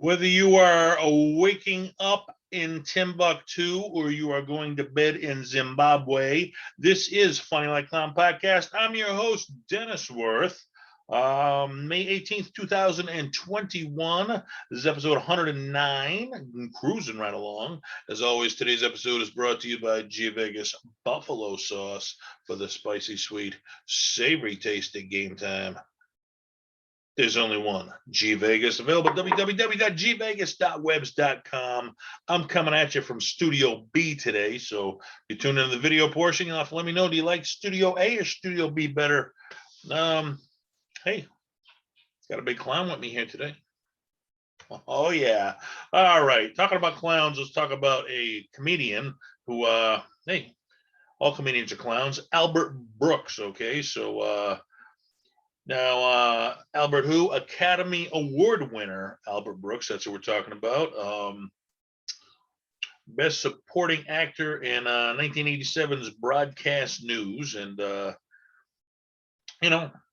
Whether you are waking up in Timbuktu or you are going to bed in Zimbabwe, this is Funny Like Clown Podcast. I'm your host, Dennis Wirth. May 18th, 2021. This is episode 109. I'm cruising right along. As always, today's episode is brought to you by G Vegas Buffalo Sauce for the spicy, sweet, savory tasting game time. There's only one, G Vegas, available at www.gvegas.webs.com. I'm coming at you from Studio B today, so you tune into the video portion. You'll have to let me know, do you like Studio A or Studio B better? Hey, got a big clown with me here today. Oh, yeah. All right, talking about clowns, let's talk about a comedian who, hey, all comedians are clowns, Albert Brooks, okay? So, now, Albert who? Academy Award winner, Albert Brooks. That's what we're talking about. Best Supporting Actor in 1987's Broadcast News. And,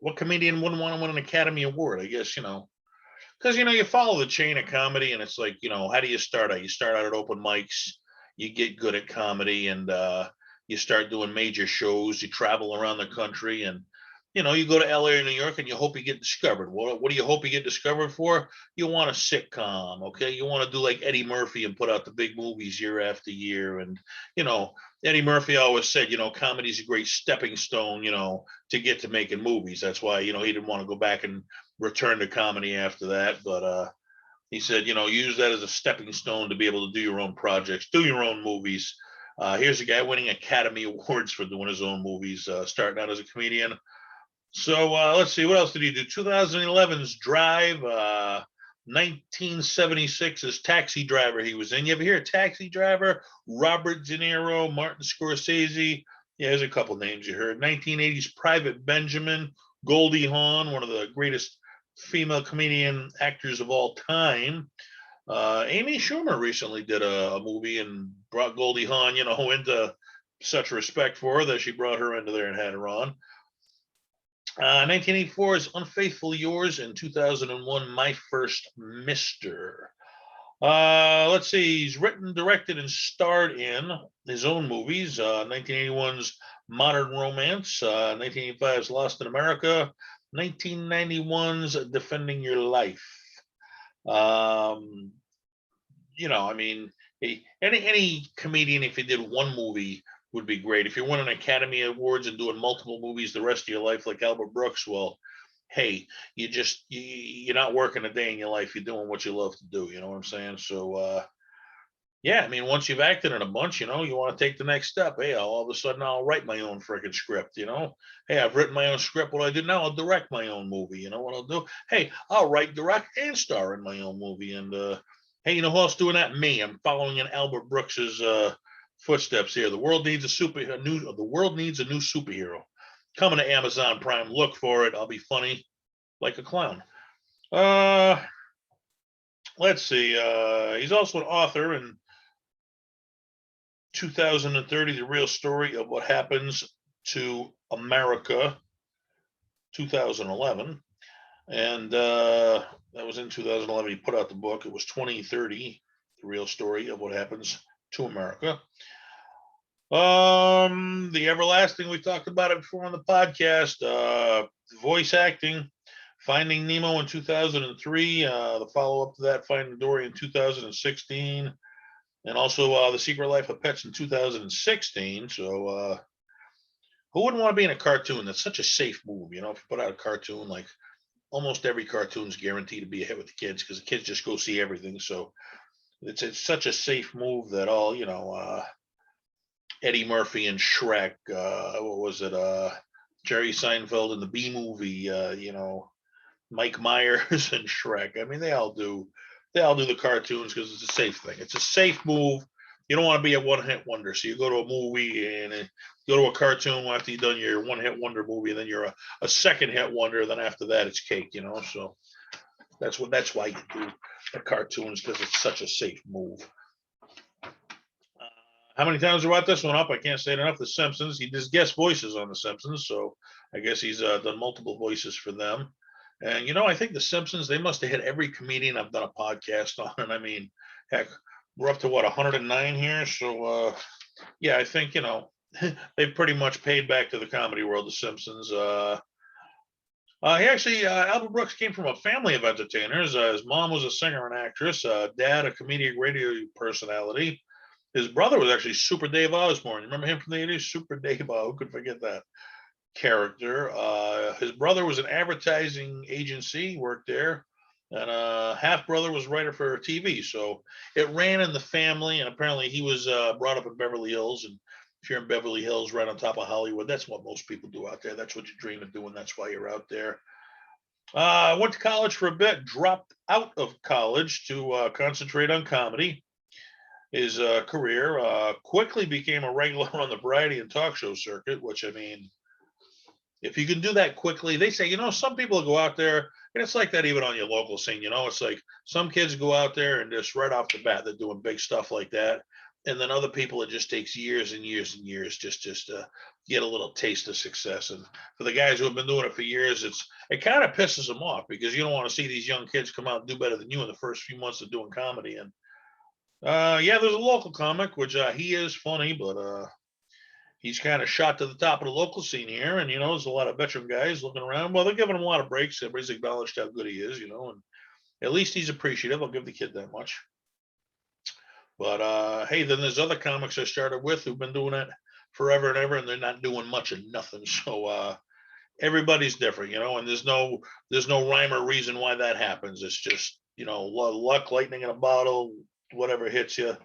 what comedian wouldn't want to win an Academy Award? I guess, because, you follow the chain of comedy and it's like, how do you start out? You start out at open mics, you get good at comedy, and you start doing major shows. You travel around the country and, you go to LA or New York and you hope you get discovered. What do you hope you get discovered for? You want a sitcom, okay? You want to do like Eddie Murphy and put out the big movies year after year. And, Eddie Murphy always said, comedy's a great stepping stone, to get to making movies. That's why, he didn't want to go back and return to comedy after that. But he said, use that as a stepping stone to be able to do your own projects, do your own movies. Here's a guy winning Academy Awards for doing his own movies, starting out as a comedian. So let's see, what else did he do? 2011's Drive, 1976's Taxi Driver he was in. You ever hear of Taxi Driver? Robert De Niro, Martin Scorsese. Yeah, there's a couple names you heard. 1980's Private Benjamin, Goldie Hawn, one of the greatest female comedian actors of all time. Amy Schumer recently did a movie and brought Goldie Hawn, into such respect for her that she brought her into there and had her on. 1984's Unfaithfully Yours, and 2001 My First Mister. Let's see, he's written, directed, and starred in his own movies. 1981's Modern Romance, 1985's Lost in America, 1991's Defending Your Life. Any comedian, if he did one movie, would be great. If you're winning Academy Awards and doing multiple movies the rest of your life, like Albert Brooks, well, hey, you're not working a day in your life. You're doing what you love to do. You know what I'm saying? So, once you've acted in a bunch, you want to take the next step. Hey, all of a sudden I'll write my own freaking script, Hey, I've written my own script. What I do now, I'll direct my own movie. You know what I'll do? Hey, I'll write, direct, and star in my own movie. And, hey, who else doing that? Me. I'm following in Albert Brooks's, footsteps here. The world needs the world needs a new superhero. Coming to Amazon Prime. Look for it. I'll be funny like a clown. Let's see. He's also an author in 2030, The Real Story of What Happens to America, 2011. And that was in 2011. He put out the book. It was 2030, The Real Story of What Happens to America. The Everlasting, we talked about it before on the podcast. Voice acting, Finding Nemo in 2003, the follow-up to that, Finding Dory in 2016, and also The Secret Life of Pets in 2016. So who wouldn't want to be in a cartoon? That's such a safe move. If you put out a cartoon, like almost every cartoon's guaranteed to be a hit with the kids because the kids just go see everything. So it's such a safe move that all, Eddie Murphy and Shrek, what was it? Jerry Seinfeld in the B Movie, Mike Myers and Shrek. They all do the cartoons because it's a safe thing. It's a safe move. You don't want to be a one-hit wonder. So you go to a movie and go to a cartoon after you've done your one-hit wonder movie, and then you're a second hit wonder. Then after that, it's cake, So that's why you do the cartoons, because it's such a safe move. How many times I brought this one up? I can't say it enough. The Simpsons. He does guest voices on The Simpsons, so I guess he's done multiple voices for them. And I think The Simpsons, they must have hit every comedian I've done a podcast on. And I mean, heck, we're up to what, 109 here. So yeah, I think they've pretty much paid back to the comedy world, The Simpsons. He actually, Albert Brooks came from a family of entertainers. His mom was a singer and actress. Dad, a comedic radio personality. His brother was actually Super Dave Osborne. You remember him from the 80s? Super Dave, who could forget that character? His brother was an advertising agency, worked there. And half brother was writer for TV. So it ran in the family. And apparently he was brought up in Beverly Hills. And if you're in Beverly Hills, right on top of Hollywood, that's what most people do out there. That's what you dream of doing. That's why you're out there. Went to college for a bit, dropped out of college to concentrate on comedy. His career quickly became a regular on the variety and talk show circuit, which, I mean, if you can do that quickly, they say, some people go out there, and it's like that even on your local scene. It's like some kids go out there and just right off the bat, they're doing big stuff like that. And then other people, it just takes years and years and years just to get a little taste of success. And for the guys who have been doing it for years, it kind of pisses them off because you don't want to see these young kids come out and do better than you in the first few months of doing comedy. And yeah, there's a local comic, which he is funny, but he's kind of shot to the top of the local scene here. And, there's a lot of veteran guys looking around. Well, they're giving him a lot of breaks. Everybody's acknowledged how good he is, and at least he's appreciative. I'll give the kid that much. But hey, then there's other comics I started with who've been doing it forever and ever, and they're not doing much of nothing. So everybody's different, and there's no rhyme or reason why that happens. It's just, luck, lightning in a bottle, whatever hits you.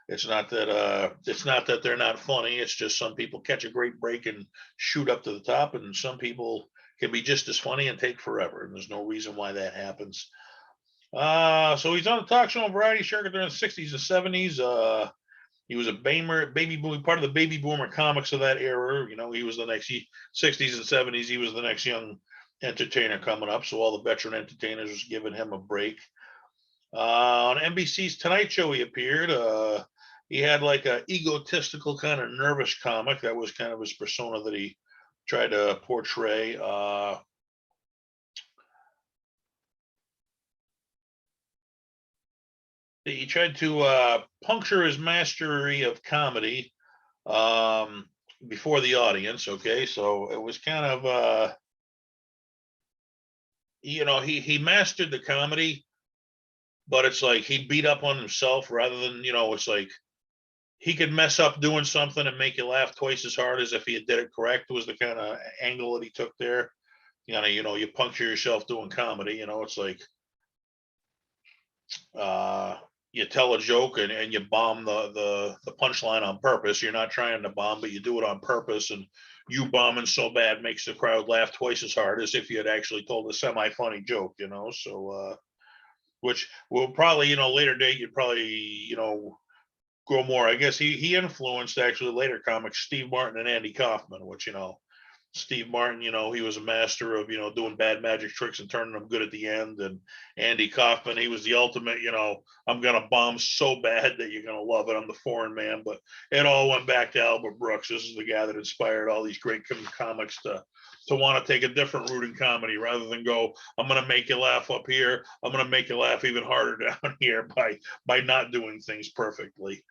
It's not that they're not funny. It's just some people catch a great break and shoot up to the top, and some people can be just as funny and take forever. And there's no reason why that happens. So he's on the talk show and variety circuit during the 60s and 70s. He was a baby boom, part of the baby boomer comics of that era. He was the next 60s and 70s. He was the next young entertainer coming up. So all the veteran entertainers was giving him a break. On NBC's Tonight Show, he appeared. He had like a egotistical kind of nervous comic. That was kind of his persona that he tried to portray. He tried to puncture his mastery of comedy before the audience. Okay, so it was kind of he mastered the comedy, but it's like he beat up on himself rather than it's like he could mess up doing something and make you laugh twice as hard as if he had did it correct. Was the kind of angle that he took there. You puncture yourself doing comedy. It's like you tell a joke and you bomb the punchline on purpose. You're not trying to bomb, but you do it on purpose. And you bombing so bad makes the crowd laugh twice as hard as if you had actually told a semi-funny joke. So which will probably later date you'd probably grow more. I guess he influenced actually later comics Steve Martin and Andy Kaufman, which Steve Martin, he was a master of doing bad magic tricks and turning them good at the end. And Andy Kaufman, he was the ultimate, I'm gonna bomb so bad that you're gonna love it. I'm the foreign man. But it all went back to Albert Brooks. This is the guy that inspired all these great comics to want to take a different route in comedy rather than go, I'm gonna make you laugh up here. I'm gonna make you laugh even harder down here by not doing things perfectly.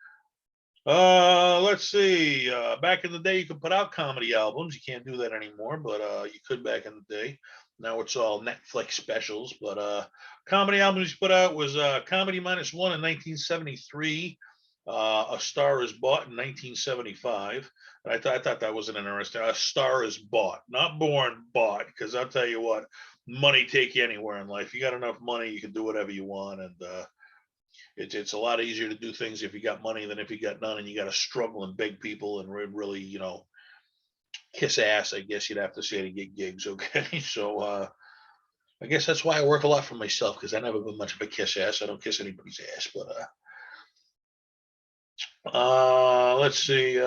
Let's see. Back in the day, you could put out comedy albums. You can't do that anymore, but you could back in the day. Now it's all Netflix specials. But comedy albums he put out was Comedy Minus One in 1973. A Star Is Bought in 1975. And I thought that was an interesting. A Star Is Bought, not born, bought. Because I'll tell you what, money take you anywhere in life. You got enough money, you can do whatever you want, and it's a lot easier to do things if you got money than if you got none and you got to struggle and beg people and really kiss ass, I guess you'd have to say, to get gigs. Okay. So I guess that's why I work a lot for myself, because I never been much of a kiss ass. I don't kiss anybody's ass. But let's see.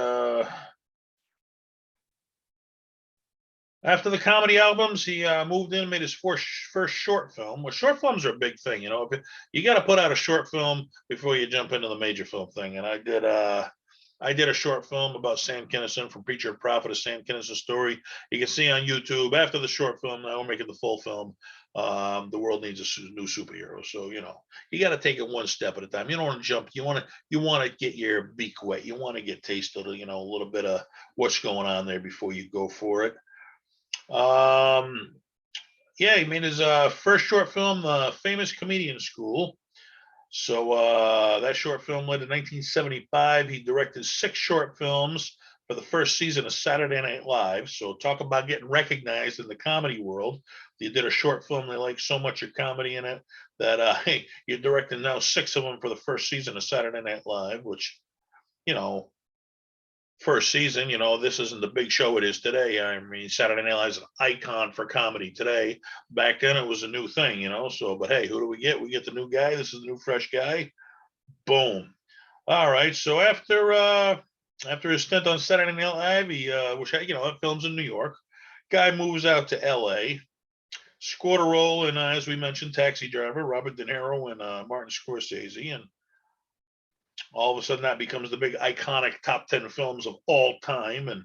After the comedy albums, he moved in and made his first short film. Well, short films are a big thing, you got to put out a short film before you jump into the major film thing. And I I did a short film about Sam Kinison from Preacher and Prophet, a Sam Kinison story. You can see on YouTube after the short film. Now we're making the full film. The world needs a new superhero, so you got to take it one step at a time. You don't want to jump. You want to get your beak wet. You want to get taste of a little bit of what's going on there before you go for it. Yeah, he made his first short film, The Famous Comedian School. So that short film led to 1975. He directed 6 short films for the first season of Saturday Night Live. So talk about getting recognized in the comedy world. You did a short film, they like so much your comedy in it that hey, you're directing now 6 of them for the first season of Saturday Night Live, which, you know, first season, this isn't the big show it is today. I mean, Saturday Night Live is an icon for comedy today. Back then, it was a new thing, So, but hey, who do we get? We get the new guy. This is the new fresh guy. Boom. All right. So after his stint on Saturday Night Live, he which that films in New York. Guy moves out to L.A. Scored a role in, as we mentioned, Taxi Driver, Robert De Niro and Martin Scorsese, and all of a sudden that becomes the big iconic top 10 films of all time. And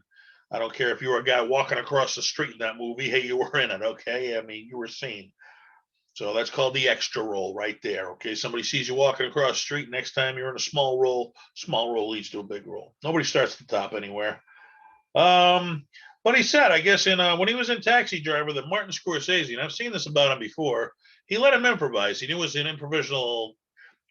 I don't care if you were a guy walking across the street in that movie, hey, you were in it. Okay. I mean, you were seen. So that's called the extra role right there. Okay. Somebody sees you walking across the street. Next time you're in a small role leads to a big role. Nobody starts at the top anywhere. But he said, I guess when he was in Taxi Driver, that Martin Scorsese, and I've seen this about him before, he let him improvise. He knew it was an improvisational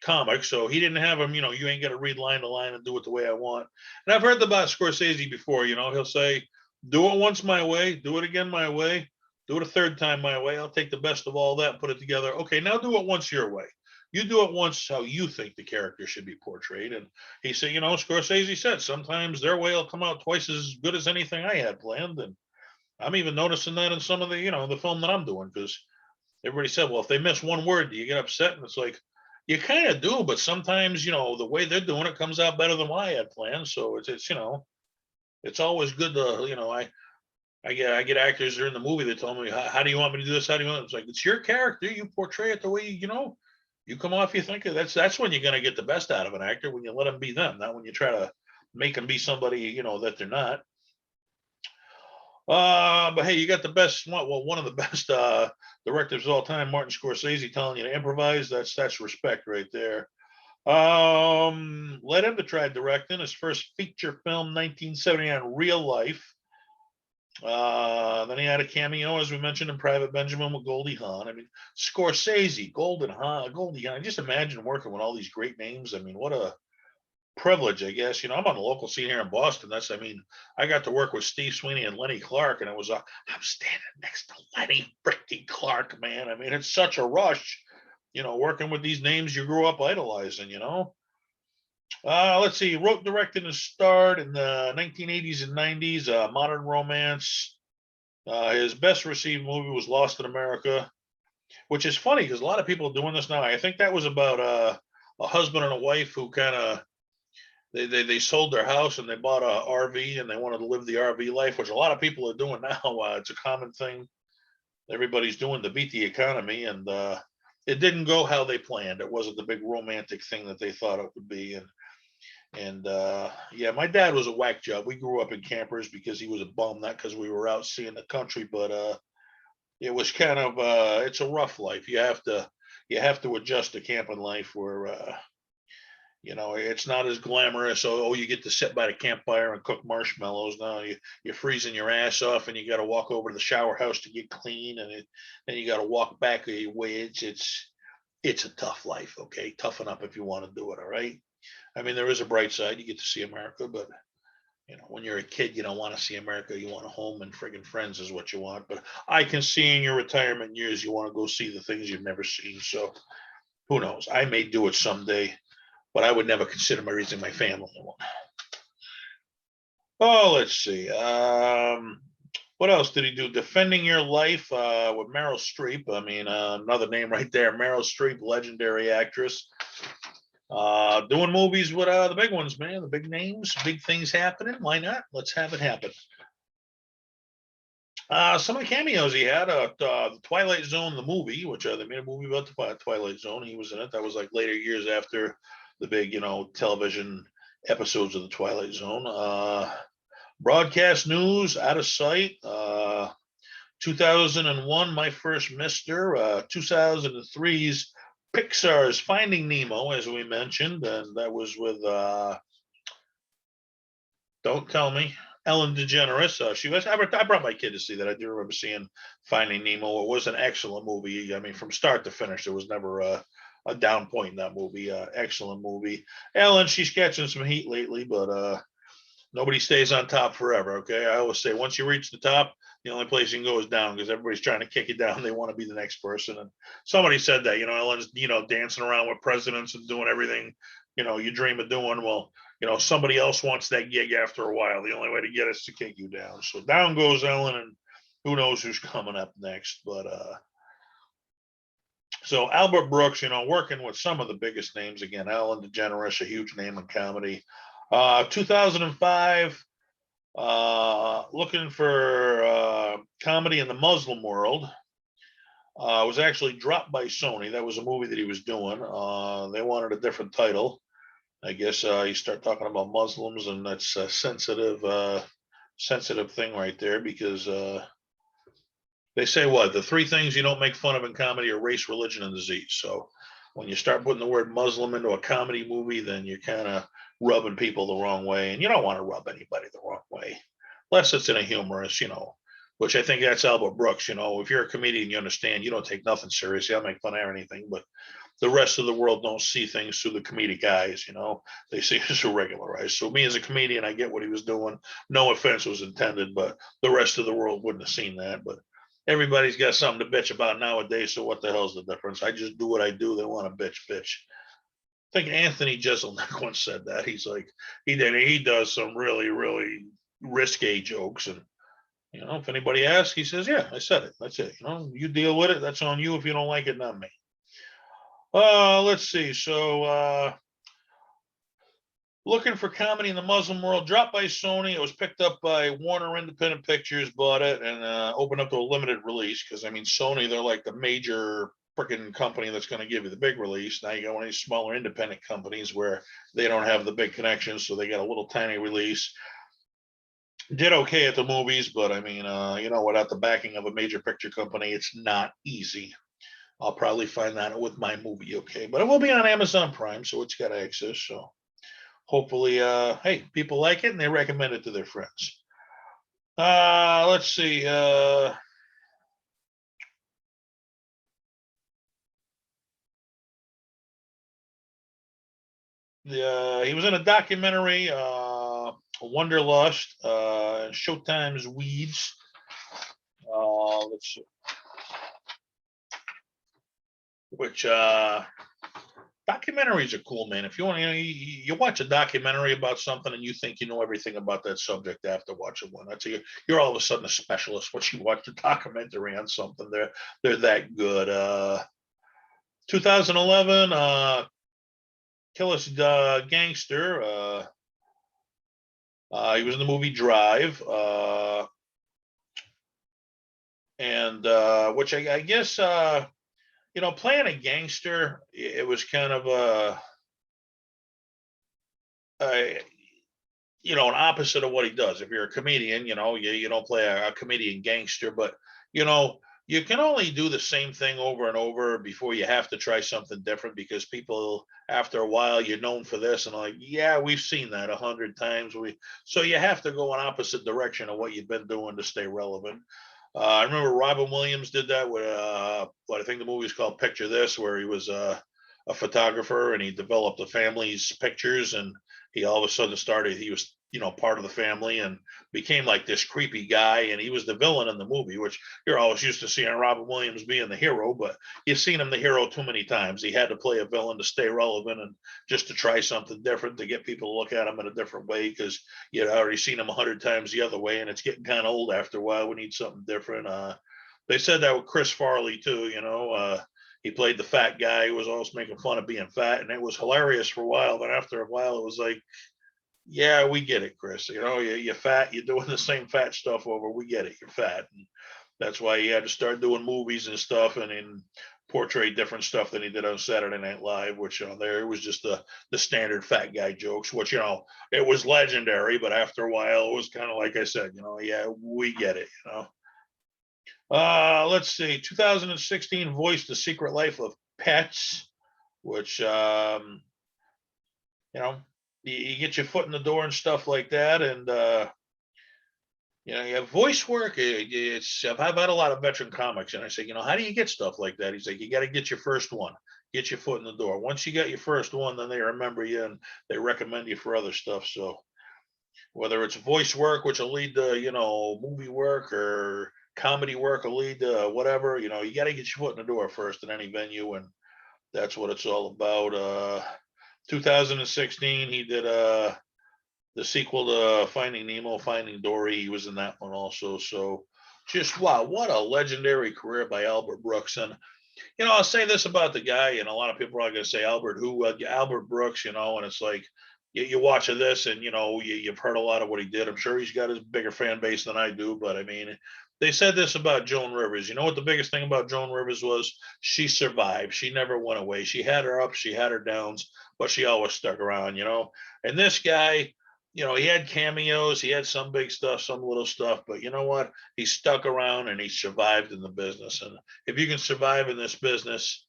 comic, so he didn't have him, you ain't got to read line to line and do it the way I want. And I've heard about Scorsese before, he'll say, do it once my way, do it again my way, do it a third time my way. I'll take the best of all that, put it together. Okay, now do it once your way. You do it once how you think the character should be portrayed. And he said, Scorsese said sometimes their way will come out twice as good as anything I had planned. And I'm even noticing that in some of the, the film that I'm doing, because everybody said, well, if they miss one word, do you get upset? And it's like, you kind of do, but sometimes, the way they're doing it comes out better than what I had planned. So it's it's always good to, I get actors that are in the movie that tell me, how do you want me to do this? How do you want it? It's like, it's your character. You portray it the way, you come off, you think that's when you're going to get the best out of an actor, when you let them be them, not when you try to make them be somebody, that they're not. But hey, you got the best, one of the best directors of all time, Martin Scorsese, telling you to improvise. That's respect right there. Led him to try directing his first feature film, 1979, Real Life. Then he had a cameo, as we mentioned, in Private Benjamin with Goldie Hawn. I mean, Scorsese, Goldie Hawn. Just imagine working with all these great names. I mean, what a privilege, I guess. I'm on the local scene here in Boston. I got to work with Steve Sweeney and Lenny Clark, and I'm standing next to Lenny freaking Clark, man. I mean, it's such a rush, working with these names you grew up idolizing, Let's see, wrote, directed, and starred in the 1980s and 90s, modern romance. His best received movie was Lost in America, which is funny because a lot of people are doing this now. I think that was about a husband and a wife who kind of, they sold their house and they bought a RV and they wanted to live the RV life, which a lot of people are doing now. It's a common thing everybody's doing to beat the economy, and it didn't go how they planned. It wasn't the big romantic thing that they thought it would be. And yeah, my dad was a whack job. We grew up in campers because he was a bum, not because we were out seeing the country, but it was kind of it's a rough life. You have to adjust to camping life where it's not as glamorous. Oh, you get to sit by the campfire and cook marshmallows. Now you're freezing your ass off, and you got to walk over to the shower house to get clean, and then you got to walk back a way. It's a tough life. Okay, toughen up if you want to do it. All right. I mean, there is a bright side. You get to see America, but when you're a kid, you don't want to see America. You want a home and friggin' friends is what you want. But I can see in your retirement years, you want to go see the things you've never seen. So who knows? I may do it someday, but I would never consider raising my family. Oh, let's see. What else did he do? Defending Your Life with Meryl Streep. I mean, another name right there, Meryl Streep, legendary actress. Doing movies with the big ones, man, the big names, big things happening. Why not? Let's have it happen. Some of the cameos he had, the Twilight Zone, the movie, which they made a movie about the Twilight Zone. He was in it. That was like later years after the big, television episodes of the Twilight Zone. Broadcast news, Out of Sight. 2001, My First Mister. 2003's Pixar's Finding Nemo, as we mentioned, and that was with don't tell me, Ellen DeGeneres. She was. I brought my kid to see that. I do remember seeing Finding Nemo. It was an excellent movie. I mean, from start to finish, there was never a down point in that movie. Excellent movie. Ellen, she's catching some heat lately, but nobody stays on top forever. Okay, I always say once you reach the top, the only place you can go is down because everybody's trying to kick you down. They want to be the next person. And somebody said that, Ellen's, dancing around with presidents and doing everything, you dream of doing. Well, somebody else wants that gig after a while. The only way to get is to kick you down. So down goes Ellen, and who knows who's coming up next. But so Albert Brooks, working with some of the biggest names again. Ellen DeGeneres, a huge name in comedy. 2005, looking for comedy in the Muslim world. Was actually dropped by Sony. That was a movie that he was doing. They wanted a different title. I guess you start talking about Muslims, and that's a sensitive thing right there because they say what the three things you don't make fun of in comedy are race, religion, and disease. So when you start putting the word Muslim into a comedy movie, then you're kind of rubbing people the wrong way, and you don't want to rub anybody the wrong way, unless it's in a humorous, which I think that's Albert Brooks. If you're a comedian, you understand you don't take nothing seriously. I'll make fun of anything, but the rest of the world don't see things through the comedic eyes. They see it through regular eyes. So me as a comedian, I get what he was doing. No offense was intended, but the rest of the world wouldn't have seen that. But everybody's got something to bitch about nowadays. So what the hell's the difference? I just do what I do. They want to bitch. I think Anthony Jeselnik once said that. He's like, he does some really, really risque jokes. And, if anybody asks, he says, yeah, I said it. That's it. You deal with it. That's on you. If you don't like it, not me. Let's see. So, looking for comedy in the Muslim world, dropped by Sony. It was picked up by Warner Independent Pictures, bought it, and opened up to a limited release. Because, Sony, they're like the major freaking company that's going to give you the big release. Now you got one of these smaller independent companies where they don't have the big connections, so they got a little tiny release. Did okay at the movies, but without the backing of a major picture company, it's not easy. I'll probably find that with my movie, okay? But it will be on Amazon Prime, so it's got access. So hopefully, hey, people like it and they recommend it to their friends. Let's see. He was in a documentary, Wanderlust, Showtime's Weeds. Let's see. Which documentaries are cool, man. If you want, you watch a documentary about something and you think you know everything about that subject after watching one. That's you're all of a sudden a specialist once you watch a documentary on something. They're that good. 2011, Kill Us Gangster. He was in the movie Drive, and which I guess playing a gangster, it was kind of an opposite of what he does. If you're a comedian, you don't play a comedian gangster, but you can only do the same thing over and over before you have to try something different, because people, after a while, you're known for this and like, yeah, we've seen that 100 times. So you have to go in opposite direction of what you've been doing to stay relevant. I remember Robin Williams did that with what I think the movie is called Picture This, where he was a photographer and he developed the family's pictures, and he all of a sudden he was part of the family and became like this creepy guy, and he was the villain in the movie, which you're always used to seeing Robin Williams being the hero, but you've seen him the hero too many times. He had to play a villain to stay relevant and just to try something different, to get people to look at him in a different way, because you'd already seen him 100 times the other way, and it's getting kind of old after a while. We need something different. They said that with Chris Farley too. He played the fat guy who was always making fun of being fat, and it was hilarious for a while. But after a while, it was like, yeah, we get it, Chris. You're fat. You're doing the same fat stuff over. We get it. You're fat. And that's why he had to start doing movies and stuff. And in portray different stuff than he did on Saturday Night Live, which, there it was just the standard fat guy jokes, which, it was legendary, but after a while it was kind of like I said, yeah, we get it, let's see, 2016 voiced The Secret Life of Pets, which, you get your foot in the door and stuff like that. And, you have voice work. I've had a lot of veteran comics, and I say, how do you get stuff like that? He's like, you got to get your first one, get your foot in the door. Once you got your first one, then they remember you and they recommend you for other stuff. So whether it's voice work, which will lead to, movie work, or comedy work will lead to whatever, you got to get your foot in the door first in any venue. And that's what it's all about. 2016, he did the sequel to Finding Nemo, Finding Dory. He was in that one also. So just wow, what a legendary career by Albert Brooks. And I'll say this about the guy, and a lot of people are going to say Albert Brooks, and it's like you watch this, and you've heard a lot of what he did. I'm sure he's got his bigger fan base than I do, but I mean, they said this about Joan Rivers. You know what the biggest thing about Joan Rivers was? She survived. She never went away. She had her ups, she had her downs, but she always stuck around. And this guy, he had cameos, he had some big stuff, some little stuff, but you know what? He stuck around and he survived in the business. And if you can survive in this business,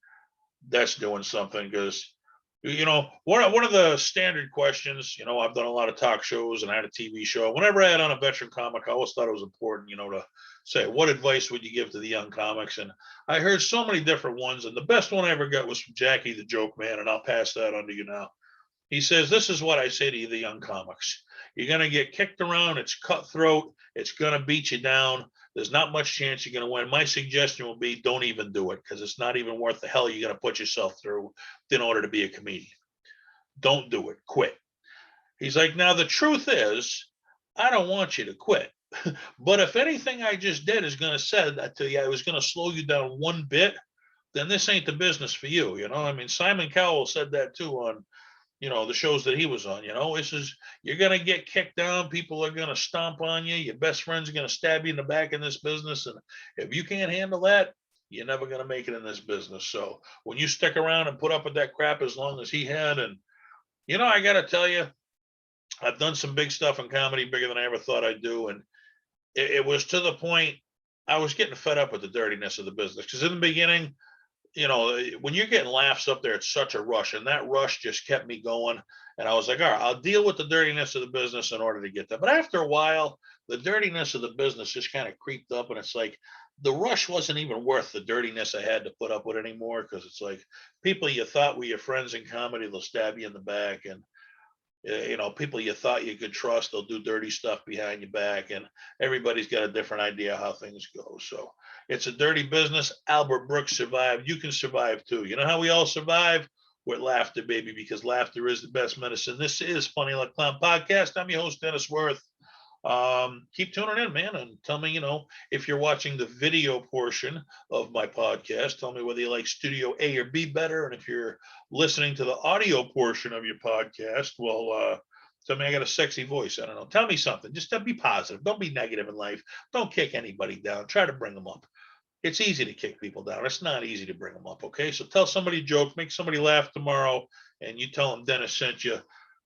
that's doing something. Because one of the standard questions, I've done a lot of talk shows and I had a TV show. Whenever I had on a veteran comic, I always thought it was important, to say, what advice would you give to the young comics? And I heard so many different ones, and the best one I ever got was from Jackie the Joke Man, and I'll pass that on to you now. He says, this is what I say to you, the young comics. You're going to get kicked around. It's cutthroat. It's going to beat you down. There's not much chance you're going to win. My suggestion will be, don't even do it, because it's not even worth the hell you're going to put yourself through in order to be a comedian. Don't do it. Quit. He's like, now the truth is, I don't want you to quit. But if anything I just did is going to say that to you, I was going to slow you down one bit, then this ain't the business for you. I mean, Simon Cowell said that too on the shows that he was on. This is, you're going to get kicked down. People are going to stomp on you. Your best friends are going to stab you in the back in this business. And if you can't handle that, you're never going to make it in this business. So when you stick around and put up with that crap as long as he had, and, I got to tell you, I've done some big stuff in comedy, bigger than I ever thought I'd do. And it was to the point I was getting fed up with the dirtiness of the business. Because in the beginning, when you're getting laughs up there, it's such a rush, and that rush just kept me going. And I was like, all right, I'll deal with the dirtiness of the business in order to get that. But after a while, the dirtiness of the business just kind of creeped up, and it's like the rush wasn't even worth the dirtiness I had to put up with anymore. Because it's like, people you thought were your friends in comedy, they'll stab you in the back. And people you thought you could trust, they'll do dirty stuff behind your back, and everybody's got a different idea how things go. So it's a dirty business. Albert Brooks survived. You can survive too. You know how we all survive? With laughter, baby, because laughter is the best medicine. This is Funny Like Clown Podcast. I'm your host, Dennis Wirth. Keep tuning in, man, and tell me, if you're watching the video portion of my podcast, tell me whether you like Studio A or B better. And if you're listening to the audio portion of your podcast, well, tell me I got a sexy voice. I don't know. Tell me something. Just be positive. Don't be negative in life. Don't kick anybody down. Try to bring them up. It's easy to kick people down. It's not easy to bring them up. Okay. So tell somebody a joke, make somebody laugh tomorrow, and you tell them Dennis sent you.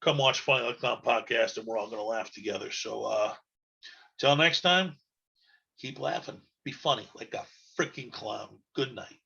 Come watch Funny Like Clown Podcast, and we're all going to laugh together. So till next time, keep laughing. Be funny like a freaking clown. Good night.